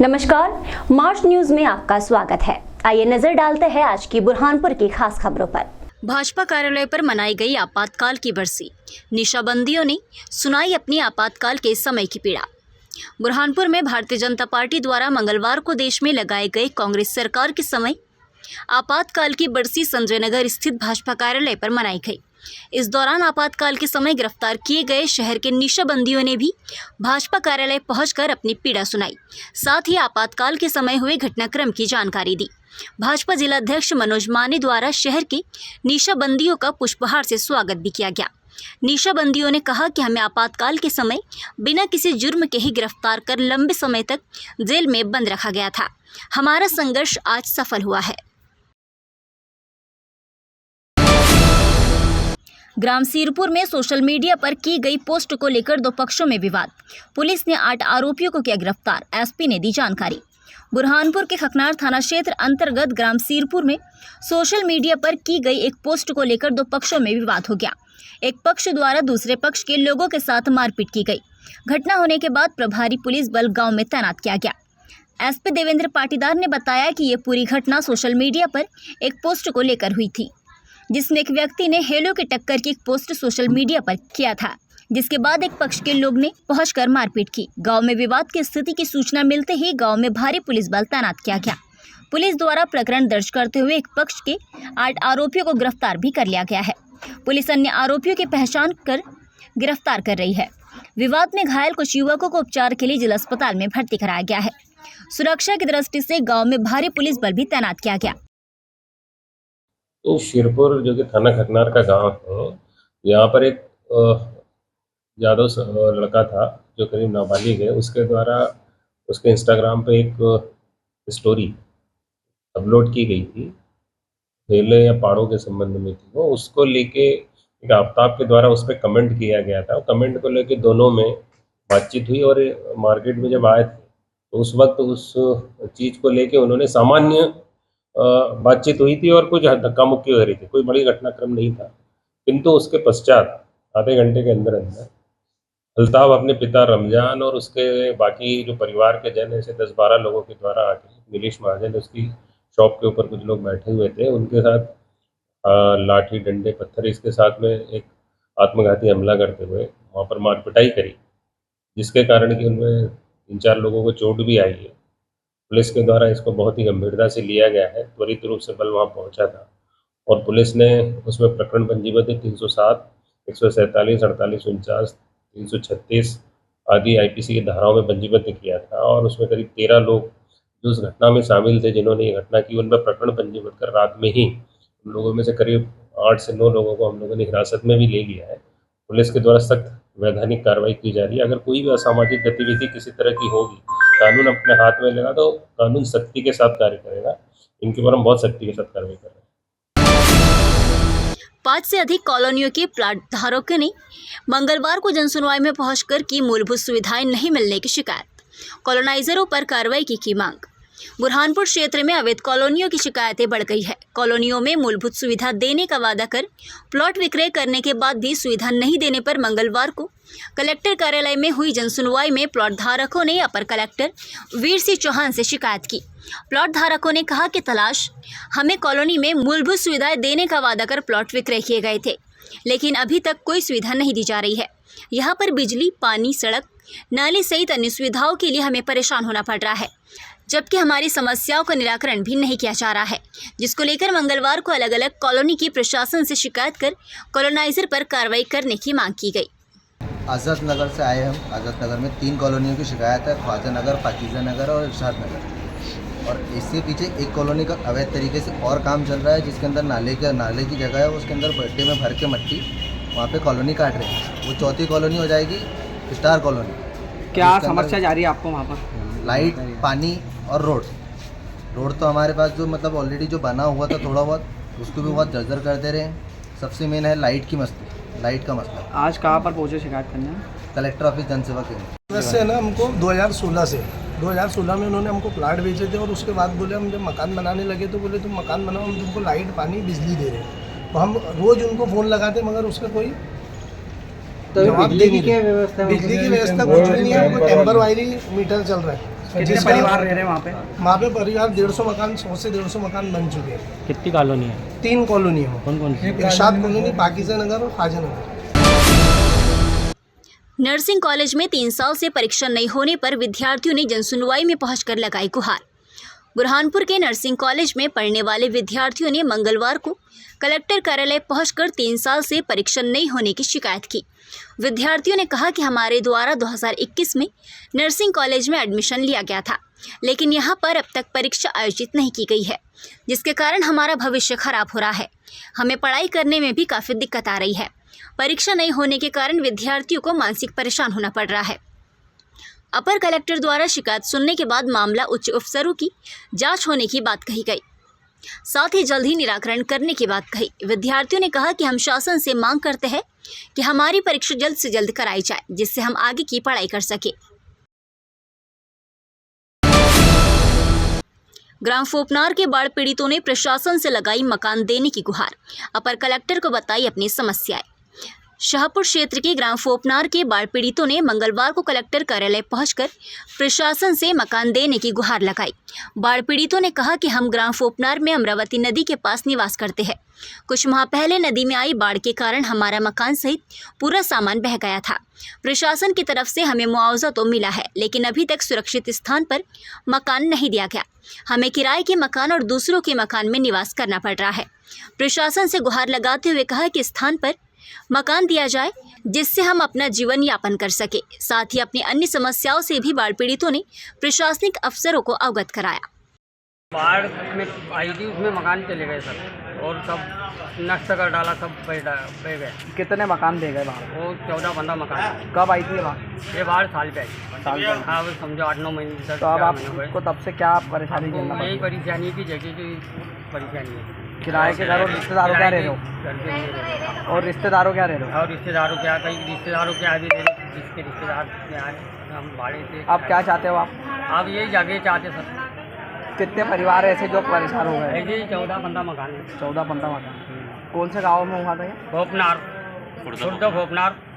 नमस्कार, मार्च न्यूज में आपका स्वागत है। आइए नजर डालते हैं आज की बुरहानपुर की खास खबरों पर। भाजपा कार्यालय पर मनाई गई आपातकाल की बरसी। निशाबंदियों ने सुनाई अपनी आपातकाल के समय की पीड़ा। बुरहानपुर में भारतीय जनता पार्टी द्वारा मंगलवार को देश में लगाए गए कांग्रेस सरकार के समय आपातकाल की बरसी संजय नगर स्थित भाजपा कार्यालय पर मनाई गई। इस दौरान आपातकाल के समय गिरफ्तार किए गए शहर के निशाबंदियों ने भी भाजपा कार्यालय पहुंचकर अपनी पीड़ा सुनाई। साथ ही आपातकाल के समय हुए घटनाक्रम की जानकारी दी। भाजपा जिलाध्यक्ष मनोज माने द्वारा शहर के निशाबंदियों का पुष्पहार से स्वागत भी किया गया। निशाबंदियों ने कहा कि हमें आपातकाल के समय बिना किसी जुर्म के ही गिरफ्तार कर लंबे समय तक जेल में बंद रखा गया था। हमारा संघर्ष आज सफल हुआ है। ग्राम सीरपुर में सोशल मीडिया पर की गई पोस्ट को लेकर दो पक्षों में विवाद। पुलिस ने 8 आरोपियों को किया गिरफ्तार, एसपी ने दी जानकारी। बुरहानपुर के खकनार थाना क्षेत्र अंतर्गत ग्राम सीरपुर में सोशल मीडिया पर की गई एक पोस्ट को लेकर दो पक्षों में विवाद हो गया। एक पक्ष द्वारा दूसरे पक्ष के लोगों के साथ मारपीट की गई। घटना होने के बाद प्रभारी पुलिस बल गाँव में तैनात किया गया। एसपी देवेंद्र पाटीदार ने बताया कि ये पूरी घटना सोशल मीडिया पर एक पोस्ट को लेकर हुई थी, जिसमें एक व्यक्ति ने हेलो की टक्कर की एक पोस्ट सोशल मीडिया पर किया था, जिसके बाद एक पक्ष के लोग ने पहुंचकर मारपीट की। गांव में विवाद की स्थिति की सूचना मिलते ही गांव में भारी पुलिस बल तैनात किया गया। पुलिस द्वारा प्रकरण दर्ज करते हुए एक पक्ष के 8 आरोपियों को गिरफ्तार भी कर लिया गया है। पुलिस अन्य आरोपियों की पहचान कर गिरफ्तार कर रही है। विवाद में घायल कुछ युवकों को उपचार के लिए जिला अस्पताल में भर्ती कराया गया है। सुरक्षा की दृष्टि से गाँव में भारी पुलिस बल भी तैनात किया गया। शिरपुर जो कि थाना खकनार का गांव है, यहाँ पर एक यादव लड़का था जो करीब नाबालिग है। उसके द्वारा उसके इंस्टाग्राम पे एक स्टोरी अपलोड की गई थी, मेले या पहाड़ों के संबंध में थी। वो उसको लेके एक आफ्ताब के द्वारा उस पर कमेंट किया गया था। कमेंट को लेके दोनों में बातचीत हुई और मार्केट में जब आए थे तो उस वक्त उस चीज़ को लेके उन्होंने सामान्य बातचीत हुई थी और कुछ धक्का मुक्की हो रही थी। कोई बड़ी घटनाक्रम नहीं था, किंतु उसके पश्चात आधे घंटे के अंदर अंदर अल्ताफ अपने पिता रमजान और उसके बाकी जो परिवार के जन ऐसे 10-12 लोगों के द्वारा आके नीलेश महाजन उसकी शॉप के ऊपर कुछ लोग बैठे हुए थे, उनके साथ लाठी डंडे पत्थर इसके साथ में एक आत्मघाती हमला करते हुए वहाँ पर मारपिटाई करी, जिसके कारण कि उनमें 3-4 लोगों को चोट भी आई है। पुलिस के द्वारा इसको बहुत ही गंभीरता से लिया गया है। त्वरित रूप से बल वहाँ पहुँचा था और पुलिस ने उसमें प्रकरण पंजीबद्ध 307, 147, 48, 49, 336 आदि आईपीसी की धाराओं में पंजीबद्ध किया था और उसमें करीब 13 लोग जो उस घटना में शामिल थे, जिन्होंने ये घटना की, उन पर प्रकरण पंजीबद्ध कर रात में ही उन लोगों में से करीब 8 से 9 लोगों को हम लोगों ने हिरासत में भी ले लिया है। पुलिस के द्वारा सख्त वैधानिक कार्रवाई की जा रही है। अगर कोई भी असामाजिक गतिविधि किसी तरह की होगी, कानून अपने हाथ में लेगा तो कानून सख्ती के साथ कार्य करेगा। इनके ऊपर हम बहुत सख्ती के साथ कार्रवाई कर रहे हैं। 5 से अधिक कॉलोनियों के प्लाट धारकों ने मंगलवार को जनसुनवाई में पहुंचकर की मूलभूत सुविधाएं नहीं मिलने की शिकायत। कॉलोनाइजरों पर कार्रवाई की मांग। बुरहानपुर क्षेत्र में अवैध कॉलोनियों की शिकायतें बढ़ गई है। कॉलोनियों में मूलभूत सुविधा देने का वादा कर प्लॉट विक्रय करने के बाद भी सुविधा नहीं देने पर मंगलवार को कलेक्टर कार्यालय में हुई जनसुनवाई में प्लॉट धारकों ने अपर कलेक्टर वीर सिंह चौहान से शिकायत की। प्लॉट धारकों ने कहा कि तलाश हमें कॉलोनी में मूलभूत सुविधाएं देने का वादा कर प्लॉट विक्रय किए गए थे, लेकिन अभी तक कोई सुविधा नहीं दी जा रही है। यहाँ पर बिजली, पानी, सड़क, नाली सहित अन्य सुविधाओं के लिए हमें परेशान होना पड़ रहा है, जबकि हमारी समस्याओं का निराकरण भी नहीं किया जा रहा है, जिसको लेकर मंगलवार को अलग अलग कॉलोनी की प्रशासन से शिकायत कर कॉलोनाइजर पर कार्रवाई करने की मांग की गई। आज़ाद नगर से आए हम। आज़ाद नगर में 3 कॉलोनियों की शिकायत है, ख्वाजा नगर, पाकीज़ा नगर और इरशाद नगर। और इससे पीछे एक कॉलोनी का अवैध तरीके से और काम चल रहा है, जिसके अंदर नाले की जगह है, उसके अंदर गड्ढे में भर के मट्टी वहाँ पे कॉलोनी काट रहे हैं। वो चौथी कॉलोनी हो जाएगी, स्टार कॉलोनी। क्या समस्या जा रही है आपको वहाँ पर? लाइट, पानी और रोड तो हमारे पास जो मतलब ऑलरेडी जो बना हुआ था थोड़ा बहुत, उसको भी बहुत जर्जर कर दे रहे हैं। सबसे मेन है लाइट का मसला। आज कहाँ पर पहुँचे शिकायत करने? कलेक्टर ऑफिस जनसेवा केंद्र। वैसे ना हमको 2016 में उन्होंने हमको प्लाट बेचे थे और उसके बाद बोले हम जब मकान बनाने लगे तो बोले तुम मकान बनाओ, हम तुमको लाइट, पानी, बिजली दे रहे हैं। तो हम रोज़ उनको फ़ोन लगाते मगर उसका कोई जवाब दे नहीं रहे। बिजली की व्यवस्था कुछ भी नहीं है, टेम्पर वायरी मीटर चल रहा है। कितने जिसका- परिवार रह रहे हैं वहाँ पे? वहाँ पे परिवार 150 मकान, 100 से 150 मकान बन चुके हैं। कितनी कॉलोनी है? 3 कॉलोनी है, कौन कौन सी? इरशाद कॉलोनी, पाकिजा नगर और ख्वाजा नगर। नर्सिंग कॉलेज में 3 साल से परीक्षा नहीं होने पर विद्यार्थियों ने जनसुनवाई में पहुंचकर लगाई गुहार। बुरहानपुर के नर्सिंग कॉलेज में पढ़ने वाले विद्यार्थियों ने मंगलवार को कलेक्टर कार्यालय पहुंचकर 3 साल से परीक्षा नहीं होने की शिकायत की। विद्यार्थियों ने कहा कि हमारे द्वारा 2021 में नर्सिंग कॉलेज में एडमिशन लिया गया था, लेकिन यहां पर अब तक परीक्षा आयोजित नहीं की गई है, जिसके कारण हमारा भविष्य खराब हो रहा है। हमें पढ़ाई करने में भी काफ़ी दिक्कत आ रही है। परीक्षा नहीं होने के कारण विद्यार्थियों को मानसिक परेशान होना पड़ रहा है। अपर कलेक्टर द्वारा शिकायत सुनने के बाद मामला उच्च अफसरों की जांच होने की बात कही गई, साथ ही जल्द ही निराकरण करने की बात कही। विद्यार्थियों ने कहा कि हम शासन से मांग करते हैं कि हमारी परीक्षा जल्द से जल्द कराई जाए, जिससे हम आगे की पढ़ाई कर सके। ग्राम फोपनार के बाढ़ पीड़ितों ने प्रशासन से लगाई मकान देने की गुहार। अपर कलेक्टर को बताई अपनी समस्याएं। शाहपुर क्षेत्र के ग्राम फोपनार के बाढ़ पीड़ितों ने मंगलवार को कलेक्टर कार्यालय पहुंचकर प्रशासन से मकान देने की गुहार लगाई। बाढ़ पीड़ितों ने कहा कि हम ग्राम फोपनार में अमरावती नदी के पास निवास करते हैं। कुछ माह पहले नदी में आई बाढ़ के कारण हमारा मकान सहित पूरा सामान बह गया था। प्रशासन की तरफ से हमें मुआवजा तो मिला है, लेकिन अभी तक सुरक्षित स्थान पर मकान नहीं दिया गया। हमें किराए के मकान और दूसरों के मकान में निवास करना पड़ रहा है। प्रशासन से गुहार लगाते हुए कहा कि स्थान पर मकान दिया जाए, जिससे हम अपना जीवन यापन कर सके। साथ ही अपनी अन्य समस्याओं से भी बाढ़ पीड़ितों ने प्रशासनिक अफसरों को अवगत कराया। बाढ़ में आई थी, उसमें मकान चले गए सर, और सब नष्ट कर डाला, सब बह गए। कितने मकान दे गए बाहर? वो 14-15 मकान। कब आई थी बाहर? ये बाढ़ साल पे आई। साल पे? हाँ, वो समझो 8-9 महीने तक। तो अब आपको तब से क्या परेशानी झेलना पड़ यही रही है? परेशानी की जगह की परेशानी है। किराए के घर और रिश्तेदारों क्या रह रहे हो? घर पे नहीं रह रहे। और रिश्तेदारों क्या रह रहे हो? और रिश्तेदारों क्या, कई रिश्तेदारों के आगे रह रहे, जिसके रिश्तेदार में आए हम भाड़े से। अब क्या चाहते हो आप? आप यही जगह चाहते सर। कितने परिवार ऐसे जो परेशान हो गए? ऐसे ही 14-15 मकान है। 14-15 मकान। कौन से गाँव में हुआ था ये? भोपनार, खुर्द भोपनार।